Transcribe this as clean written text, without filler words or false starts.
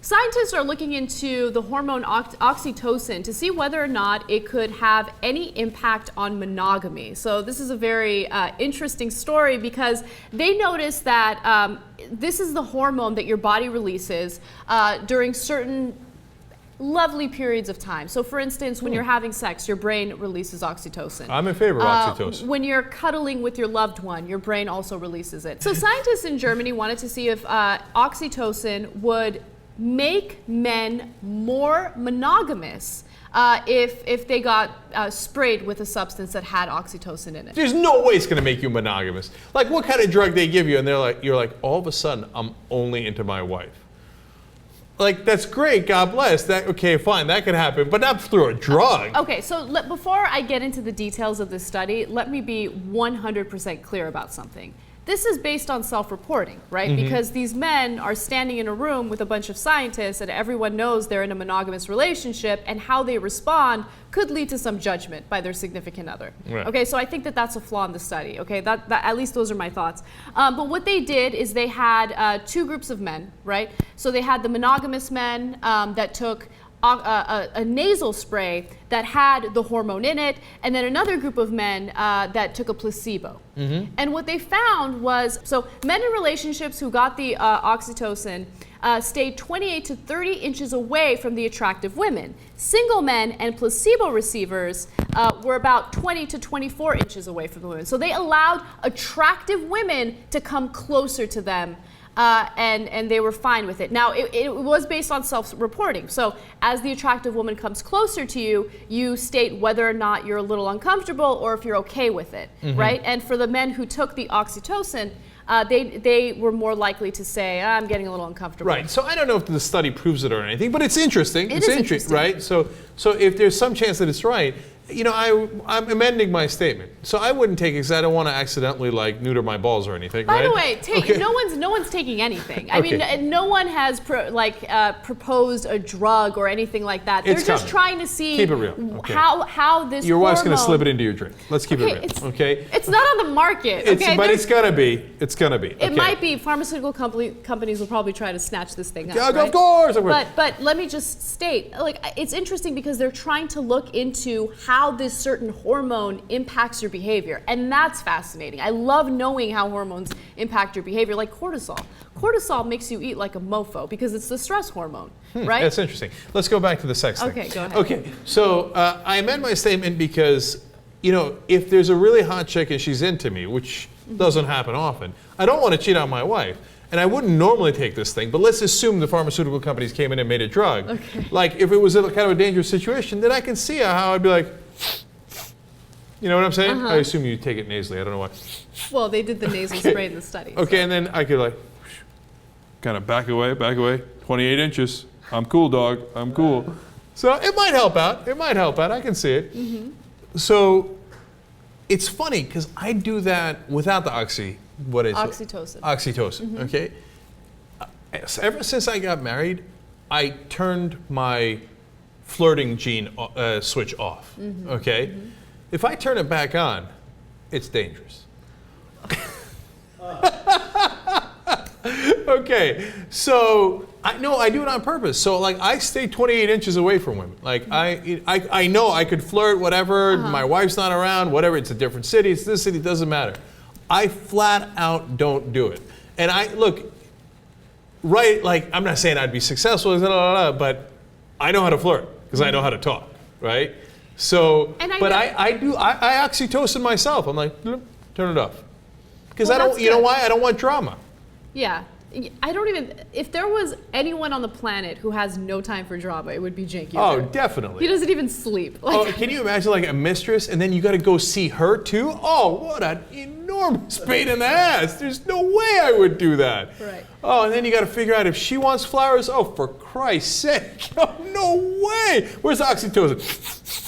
Scientists are looking into the hormone oxytocin to see whether or not it could have any impact on monogamy. So this is a very interesting story because they noticed that this is the hormone that your body releases during certain lovely periods of time. So for instance, when you're having sex, your brain releases oxytocin. I'm in favor of oxytocin. When you're cuddling with your loved one, your brain also releases it. So scientists in Germany wanted to see if oxytocin would make men more monogamous if they got sprayed with a substance that had oxytocin in it. There's no way it's going to make you monogamous. Like what kind of drug they give you and you're like, all of a sudden, I'm only into my wife. Like, that's great, God bless. Okay, fine, that could happen, but not through a drug. Okay, so before I get into the details of this study, let me be 100% clear about something. This is based on self-reporting, right? Mm-hmm. Because these men are standing in a room with a bunch of scientists and everyone knows they're in a monogamous relationship, and how they respond could lead to some judgment by their significant other. Right. Okay, so I think that that's a flaw in the study, okay? That at least those are my thoughts. But what they did is they had two groups of men, right? So they had the monogamous men that took a nasal spray that had the hormone in it, and then another group of men that took a placebo. Mm-hmm. And what they found was, so men in relationships who got the oxytocin stayed 28 to 30 inches away from the attractive women. Single men and placebo receivers were about 20 to 24 inches away from the women. So they allowed attractive women to come closer to them. And they were fine with it. Now, it was based on self-reporting. So as the attractive woman comes closer to you, you state whether or not you're a little uncomfortable or if you're okay with it, mm-hmm. right? And for the men who took the oxytocin, they were more likely to say, I'm getting a little uncomfortable. Right. So I don't know if the study proves it or anything, but it's interesting. It's interesting, right? So if there's some chance that it's right, you know, I'm amending my statement. So I wouldn't take it because I don't want to accidentally like neuter my balls or anything. By right? the way, okay. no one's taking anything. I Okay. mean, no one has proposed a drug or anything like that. They're It's just coming. trying to see Keep it real. Okay. how this Your wife's going to hormone- slip it into your drink. Let's keep it real. Okay. It's not on the market. Okay. But it's gonna be. It's gonna be. It might be. Pharmaceutical companies will probably try to snatch this thing up. Yeah, right? of course. But let me just state, like, it's interesting because they're trying to look into how this certain hormone impacts your behavior, and that's fascinating. I love knowing how hormones impact your behavior, like cortisol. Cortisol makes you eat like a mofo because it's the stress hormone, right? That's interesting. Let's go back to the sex thing. Okay, go ahead. Okay, so I amend my statement because, you know, if there's a really hot chick and she's into me, which doesn't happen often, I don't want to cheat on my wife. And I wouldn't normally take this thing, but let's assume the pharmaceutical companies came in and made a drug. Okay. Like, if it was a kind of a dangerous situation, then I can see how I'd be like, you know what I'm saying? Uh-huh. I assume you take it nasally. I don't know why. Well, they did the nasal spray in the study. Okay, and then I could like, kind of back away, 28 inches. I'm cool, dog. I'm cool. So it might help out. I can see it. Mm-hmm. So it's funny because I do that without the Oxytocin. Oxytocin, mm-hmm. Okay? Ever since I got married, I turned my flirting gene switch off, mm-hmm. Okay? Mm-hmm. If I turn it back on, it's dangerous. Okay, so I do it on purpose. So like I stay 28 inches away from women. Like I know I could flirt, whatever. Uh-huh. My wife's not around, whatever. It's a different city. It's this city. It doesn't matter. I flat out don't do it. And right, like I'm not saying I'd be successful, but I know how to flirt because I know how to talk, right? So, I oxytocin myself. I'm like, turn it off. Because I don't, you know why? I don't want drama. Yeah. I don't even, if there was anyone on the planet who has no time for drama, it would be Cenk. Oh, definitely. He doesn't even sleep. Can you imagine like a mistress and then you got to go see her too? Oh, what an enormous pain in the ass. There's no way I would do that. Right. Oh, and then you got to figure out if she wants flowers. Oh, for Christ's sake. Oh, no way. Where's the oxytocin?